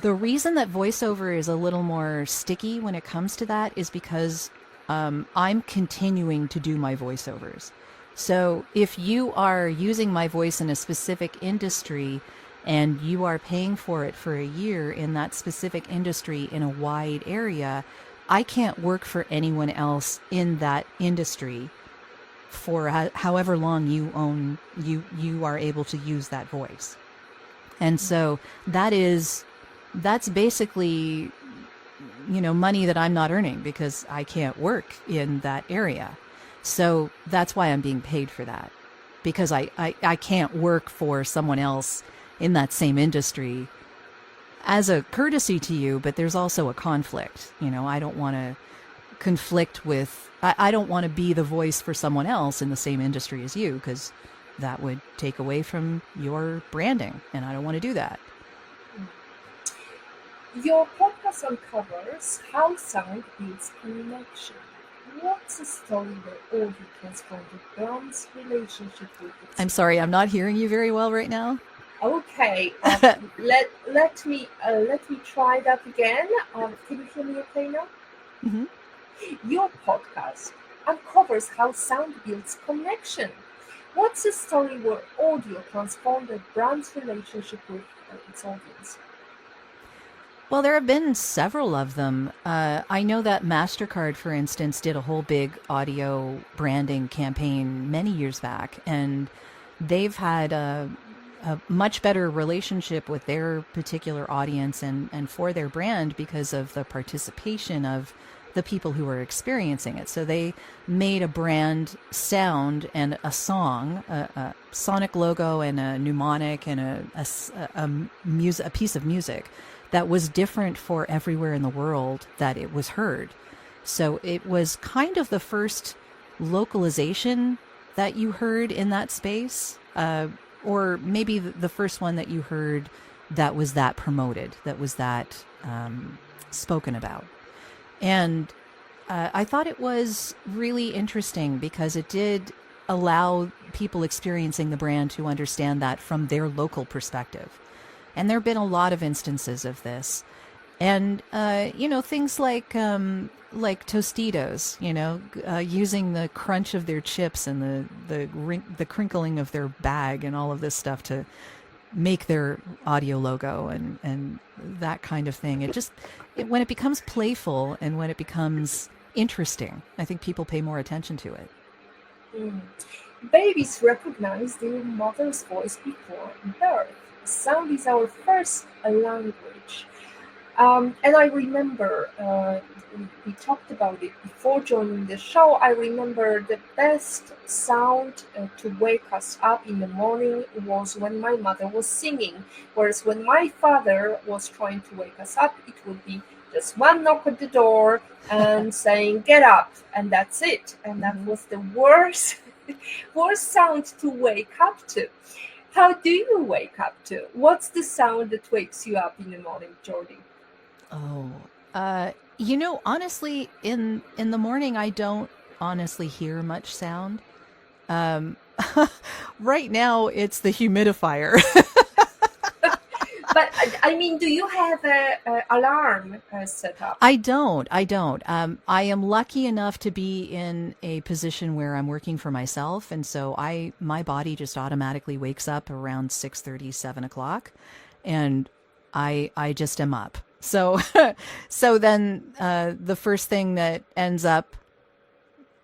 The reason that voiceover is a little more sticky when it comes to that is because I'm continuing to do my voiceovers. So if you are using my voice in a specific industry and you are paying for it for a year in that specific industry in a wide area, I can't work for anyone else in that industry for however long you are able to use that voice. And so that's basically, money that I'm not earning because I can't work in that area. So that's why I'm being paid for that, because I can't work for someone else in that same industry as a courtesy to you, but there's also a conflict. I don't want to conflict with, I don't want to be the voice for someone else in the same industry as you, because that would take away from your branding, and I don't want to do that. Your podcast uncovers how sound builds connection. What's the story the audio transponder Bron's relationship with its... I'm sorry, I'm not hearing you very well right now. Okay, let me try that again. Can you hear me okay now? Mm-hmm. Your podcast uncovers how sound builds connection. What's a story where audio transformed a brand's relationship with its audience? Well, there have been several of them. I know that MasterCard, for instance, did a whole big audio branding campaign many years back, and they've had a much better relationship with their particular audience and for their brand because of the participation of the people who are experiencing it. So they made a brand sound and a song, a sonic logo and a mnemonic and a piece of music that was different for everywhere in the world that it was heard. So it was kind of the first localization that you heard in that space, or maybe the first one that you heard that was that promoted, that was that spoken about. And I thought it was really interesting because it did allow people experiencing the brand to understand that from their local perspective. And there have been a lot of instances of this. And, things like Tostitos, using the crunch of their chips and the crinkling of their bag and all of this stuff to make their audio logo and that kind of thing. When it becomes playful and when it becomes interesting, I think people pay more attention to it. Mm. Babies recognize their mother's voice before birth. Sound is our first language. And I remember we talked about it before joining the show. I remember the best sound to wake us up in the morning was when my mother was singing. Whereas when my father was trying to wake us up, it would be just one knock at the door and saying, "Get up," and that's it. And that was the worst sound to wake up to. How do you wake up to? What's the sound that wakes you up in the morning, Jordi? Oh, honestly, in the morning, I don't honestly hear much sound. Right now, it's the humidifier. But I mean, do you have an alarm set up? I don't. I am lucky enough to be in a position where I'm working for myself, and so my body just automatically wakes up around 6:30, 7 o'clock, and I just am up. So then the first thing that ends up,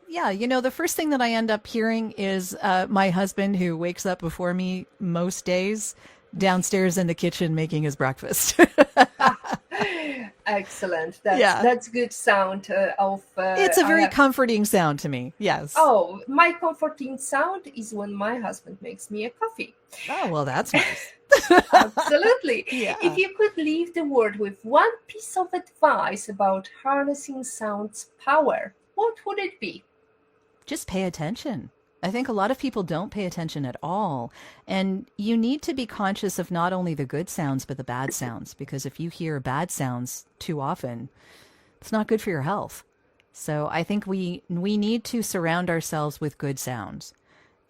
the first thing that I end up hearing is my husband, who wakes up before me most days, downstairs in the kitchen making his breakfast. Excellent. That's good sound of. It's a very comforting sound to me. Yes. Oh, my comforting sound is when my husband makes me a coffee. Oh, well, that's nice. Absolutely. Yeah. If you could leave the world with one piece of advice about harnessing sound's power, what would it be? Just pay attention. I think a lot of people don't pay attention at all. And you need to be conscious of not only the good sounds, but the bad sounds. Because if you hear bad sounds too often, it's not good for your health. So I think we need to surround ourselves with good sounds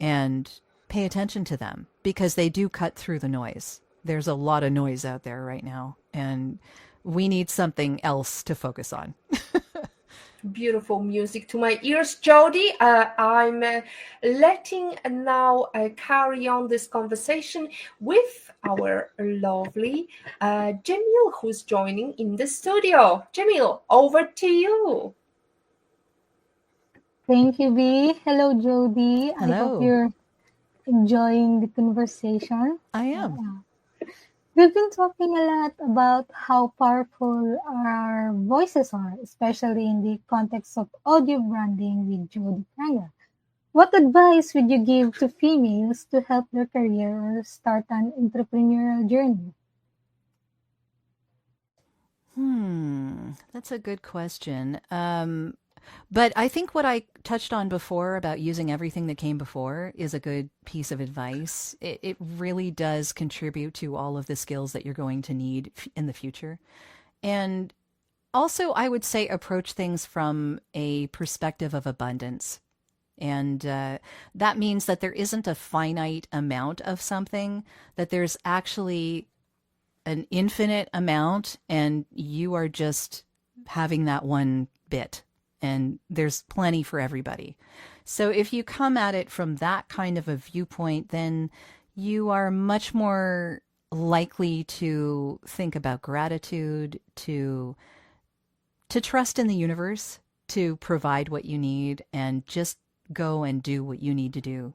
and pay attention to them because they do cut through the noise. There's a lot of noise out there right now, and we need something else to focus on. Beautiful music to my ears, Jody. I'm letting now carry on this conversation with our lovely Jamil, who's joining in the studio. Jamil, over to you. Thank you, B. Hello, Jody. Hello. I hope you're enjoying the conversation. I am. We've been talking a lot about how powerful our voices are, especially in the context of audio branding with Jody Kaya. What advice would you give to females to help their career or start an entrepreneurial journey? That's a good question. But I think what I touched on before about using everything that came before is a good piece of advice. It really does contribute to all of the skills that you're going to need in the future. And also, I would say approach things from a perspective of abundance. And that means that there isn't a finite amount of something, that there's actually an infinite amount, and you are just having that one bit. and there's plenty for everybody. So if you come at it from that kind of a viewpoint, then you are much more likely to think about gratitude, to trust in the universe, to provide what you need, and just go and do what you need to do.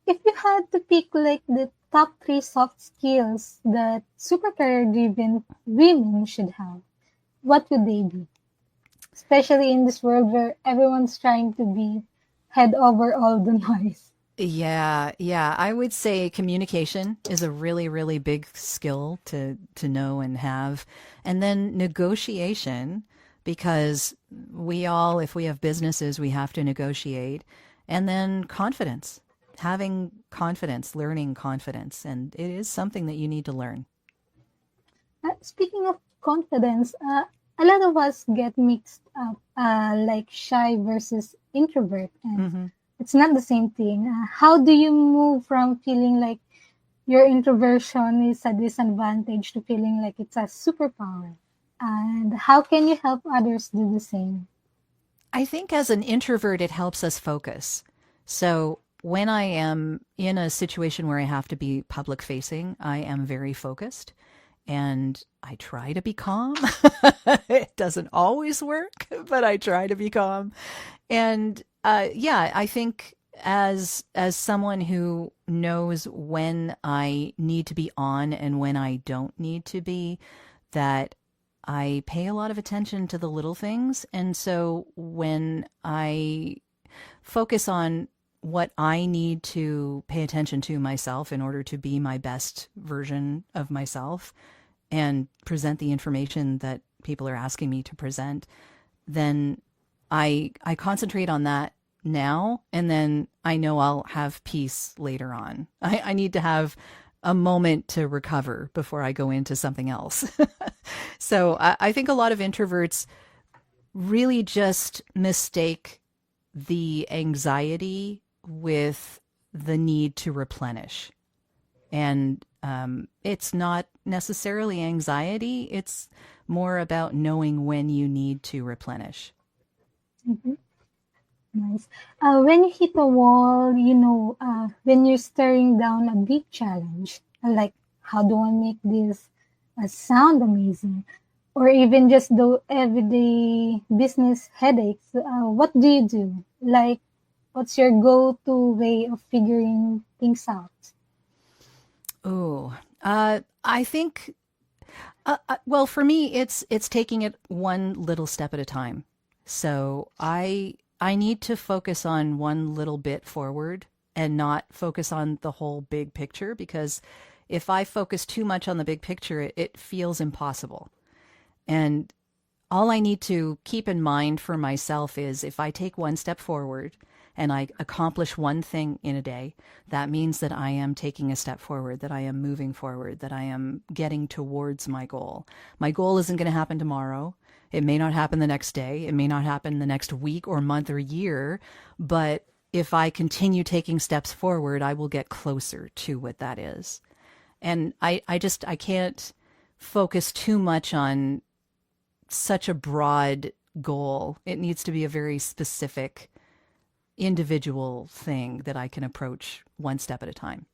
If you had to pick like the top three soft skills that super career-driven women should have, what would they be? Especially in this world where everyone's trying to be head over all the noise. Yeah. I would say communication is a really, really big skill to know and have. And then negotiation, because we all, if we have businesses, we have to negotiate. And then confidence, having confidence, learning confidence. And it is something that you need to learn. Speaking of confidence, a lot of us get mixed up, like shy versus introvert, and Mm-hmm. it's not the same thing. How do you move from feeling like your introversion is a disadvantage to feeling like it's a superpower? And how can you help others do the same? I think as an introvert, it helps us focus. So when I am in a situation where I have to be public facing, I am very focused and I try to be calm. It doesn't always work, but I try to be calm. And yeah, I think as someone who knows when I need to be on and when I don't need to be, that I pay a lot of attention to the little things. And so when I focus on what I need to pay attention to myself in order to be my best version of myself and present the information that people are asking me to present, then I concentrate on that now, and then I know I'll have peace later on. I need to have a moment to recover before I go into something else. So I think a lot of introverts really just mistake the anxiety with the need to replenish. And it's not necessarily anxiety, it's more about knowing when you need to replenish. Mhm. Nice. When you hit a wall, when you're staring down a big challenge, like how do I make this sound amazing? Or even just the everyday business headaches, what do you do? Like, what's your go-to way of figuring things out? Oh, I think, well, for me, it's taking it one little step at a time. So I need to focus on one little bit forward and not focus on the whole big picture, because if I focus too much on the big picture, it feels impossible. And all I need to keep in mind for myself is if I take one step forward and I accomplish one thing in a day, that means that I am taking a step forward, that I am moving forward, that I am getting towards my goal. My goal isn't going to happen tomorrow. It may not happen the next day. It may not happen the next week or month or year. But if I continue taking steps forward, I will get closer to what that is. And I can't focus too much on such a broad goal. It needs to be a very specific, individual thing that I can approach one step at a time.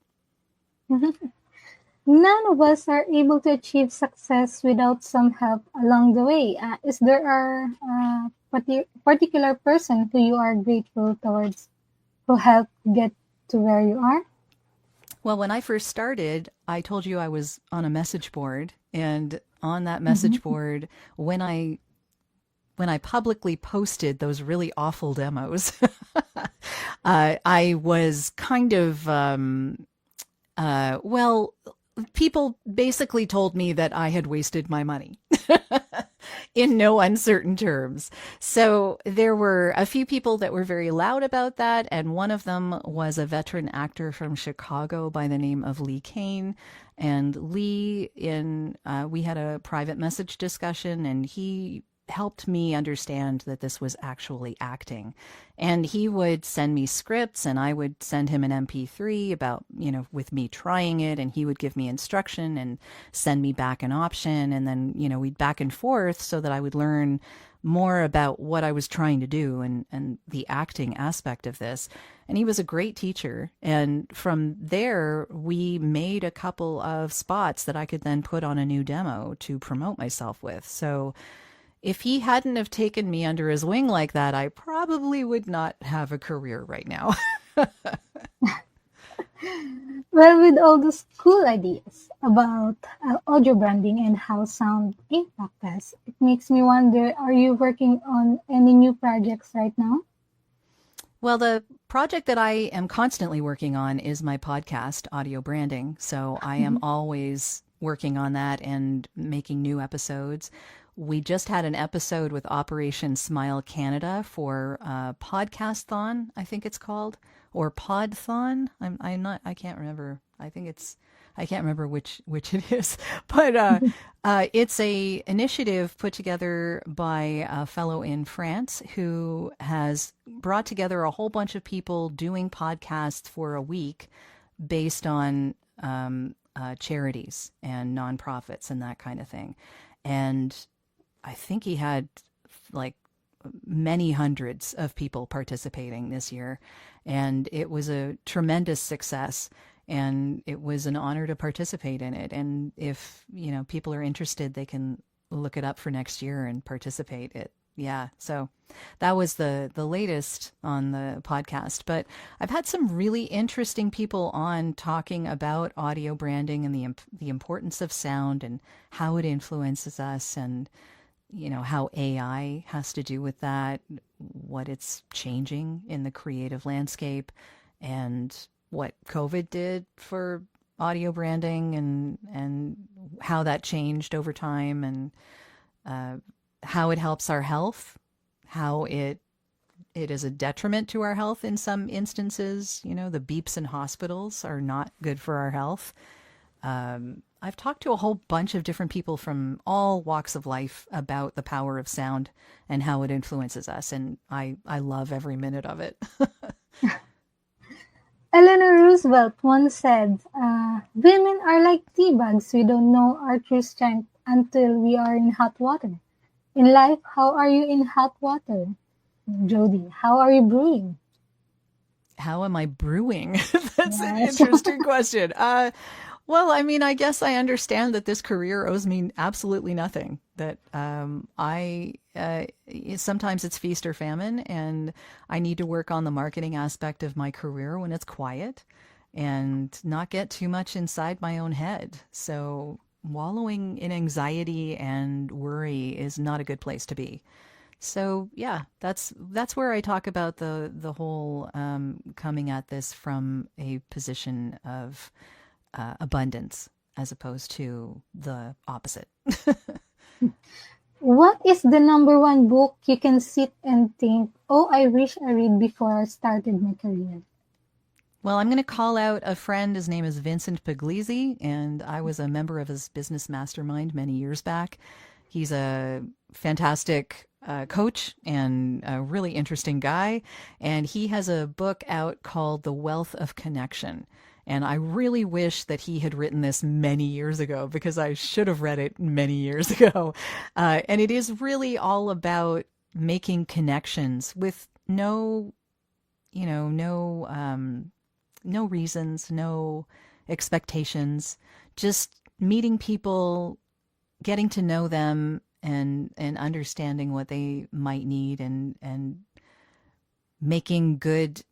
None of us are able to achieve success without some help along the way. Is there a particular person who you are grateful towards who helped get to where you are? Well, when I first started, I told you I was on a message board, and on that message board, when I publicly posted those really awful demos, I was kind of well, people basically told me that I had wasted my money in no uncertain terms. So there were a few people that were very loud about that, and one of them was a veteran actor from Chicago by the name of Lee Kane. And Lee, we had a private message discussion, and he helped me understand that this was actually acting. And he would send me scripts and I would send him an MP3 about, with me trying it, and he would give me instruction and send me back an option. And then, we'd back and forth so that I would learn more about what I was trying to do and the acting aspect of this. And he was a great teacher. And from there, we made a couple of spots that I could then put on a new demo to promote myself with. So if he hadn't have taken me under his wing like that, I probably would not have a career right now. Well, with all those cool ideas about audio branding and how sound impacts us, it makes me wonder, are you working on any new projects right now? Well, the project that I am constantly working on is my podcast, Audio Branding. So I am always working on that and making new episodes. We just had an episode with Operation Smile Canada for Podcastathon, I think it's called, or Podthon. I can't remember. I can't remember which it is, but it's a initiative put together by a fellow in France who has brought together a whole bunch of people doing podcasts for a week based on charities and nonprofits and that kind of thing. And I think he had like many hundreds of people participating this year, and it was a tremendous success. And it was an honor to participate in it. And if, people are interested, they can look it up for next year and participate. So that was the latest on the podcast. But I've had some really interesting people on talking about audio branding and the importance of sound and how it influences us, and how AI has to do with that, what it's changing in the creative landscape, and what COVID did for audio branding, and how that changed over time, and how it helps our health, how it is a detriment to our health in some instances. The beeps in hospitals are not good for our health. I've talked to a whole bunch of different people from all walks of life about the power of sound and how it influences us, and I love every minute of it. Eleanor Roosevelt once said, women are like tea bags. We don't know our true strength until we are in hot water. In life, how are you in hot water? Jody, how are you brewing? How am I brewing? That's an interesting question. Well, I guess I understand that this career owes me absolutely nothing. That sometimes it's feast or famine, and I need to work on the marketing aspect of my career when it's quiet and not get too much inside my own head. So wallowing in anxiety and worry is not a good place to be. So yeah, that's where I talk about the whole coming at this from a position of abundance as opposed to the opposite. What is the number one book you can sit and think, oh, I wish I read before I started my career? Well, I'm going to call out a friend. His name is Vincent Puglisi, and I was a member of his business mastermind many years back. He's a fantastic coach and a really interesting guy, and he has a book out called The Wealth of Connection. And I really wish that he had written this many years ago, because I should have read it many years ago. And it is really all about making connections with no reasons, no expectations, just meeting people, getting to know them, and understanding what they might need, and making good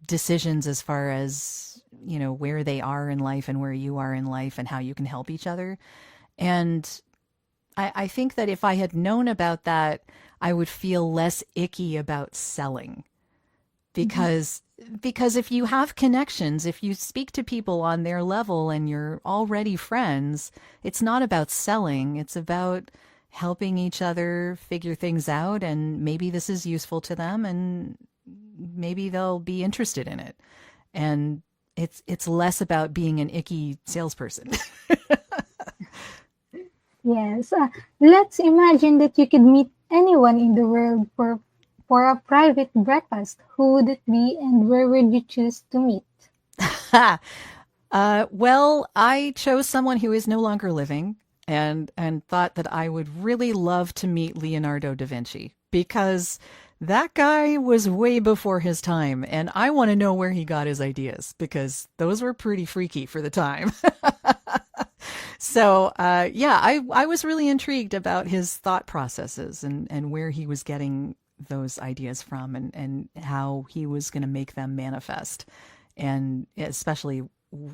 decisions as far as where they are in life and where you are in life and how you can help each other. And I think that if I had known about that, I would feel less icky about selling, because if you have connections, if you speak to people on their level and you're already friends, it's not about selling. It's about helping each other figure things out, and maybe this is useful to them, and maybe they'll be interested in it. And it's less about being an icky salesperson. Yes. Let's imagine that you could meet anyone in the world for a private breakfast. Who would it be and where would you choose to meet? Well, I chose someone who is no longer living and thought that I would really love to meet Leonardo da Vinci because that guy was way before his time and I want to know where he got his ideas because those were pretty freaky for the time. So, yeah, I was really intrigued about his thought processes and where he was getting those ideas from and how he was going to make them manifest, and especially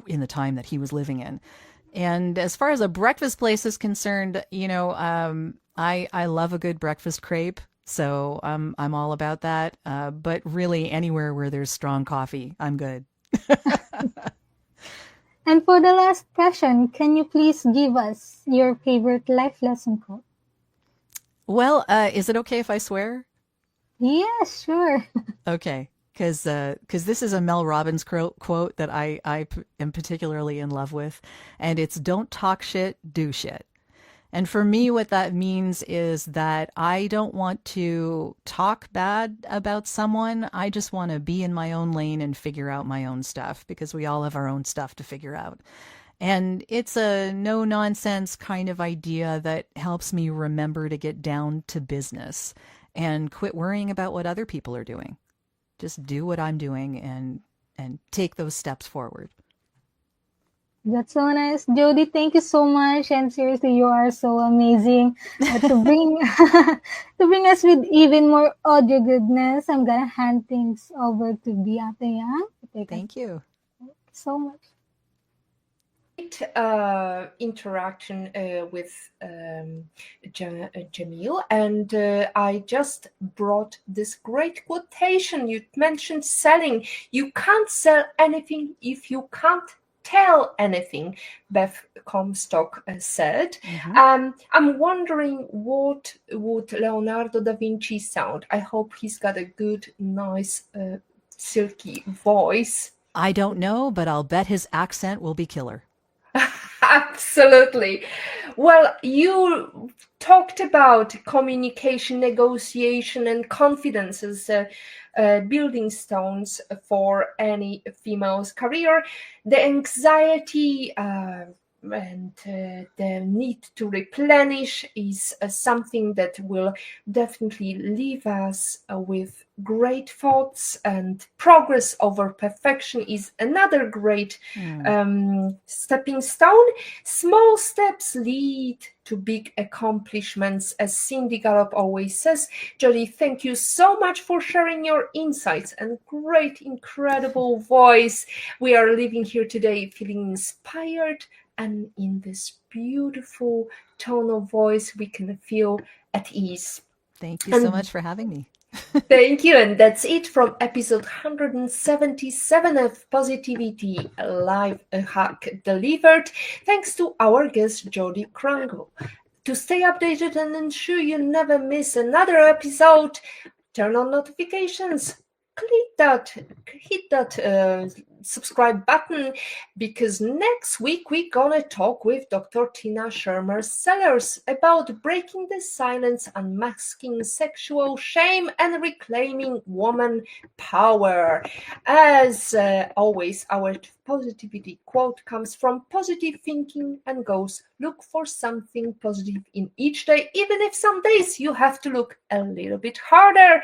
in the time that he was living in. And as far as a breakfast place is concerned, I love a good breakfast crepe, so I'm all about that. But really, anywhere where there's strong coffee, I'm good. And for the last question, can you please give us your favorite life lesson quote? Well, is it okay if I swear? Yes, sure. Okay, because this is a Mel Robbins quote that I am particularly in love with, and it's "Don't talk shit, do shit." And for me, what that means is that I don't want to talk bad about someone. I just want to be in my own lane and figure out my own stuff because we all have our own stuff to figure out. And it's a no nonsense kind of idea that helps me remember to get down to business and quit worrying about what other people are doing. Just do what I'm doing and take those steps forward. That's so nice. Jody, thank you so much. And seriously, you are so amazing. To bring to bring us with even more audio goodness, I'm gonna hand things over to Beata Yang. Thank you. So much. Interaction with Jamil, and I just brought this great quotation. You mentioned selling. You can't sell anything if you can't tell anything, Beth Comstock said. I'm wondering what would Leonardo da Vinci sound. I hope he's got a good, nice, silky voice. I don't know, but I'll bet his accent will be killer. Absolutely. Well, you talked about communication, negotiation, and confidence as building stones for any female's career. The anxiety and the need to replenish is something that will definitely leave us with great thoughts, and progress over perfection is another great stepping stone. Small steps lead to big accomplishments, as Cindy Gallop always says. Jody, thank you so much for sharing your insights and great, incredible voice. We are leaving here today feeling inspired, and in this beautiful tone of voice, we can feel at ease. Thank you so much for having me. Thank you. And that's it from episode 177 of Positivity Live, a Hack Delivered. Thanks to our guest, Jody Krangle. To stay updated and ensure you never miss another episode, turn on notifications. Hit that subscribe button, because next week we're gonna talk with Dr. Tina Shermer-Sellers about breaking the silence, unmasking sexual shame, and reclaiming woman power. As always, our positivity quote comes from Positive Thinking and goes, look for something positive in each day, even if some days you have to look a little bit harder.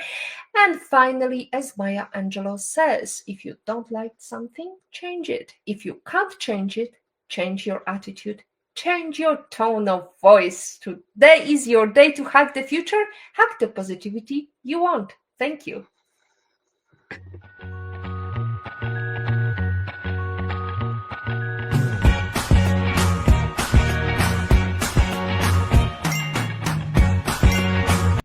And finally, as Maya Angelou says, if you don't like something, change it. If you can't change it, change your attitude, change your tone of voice. Today is your day to hack the future, hack the positivity you want. Thank you.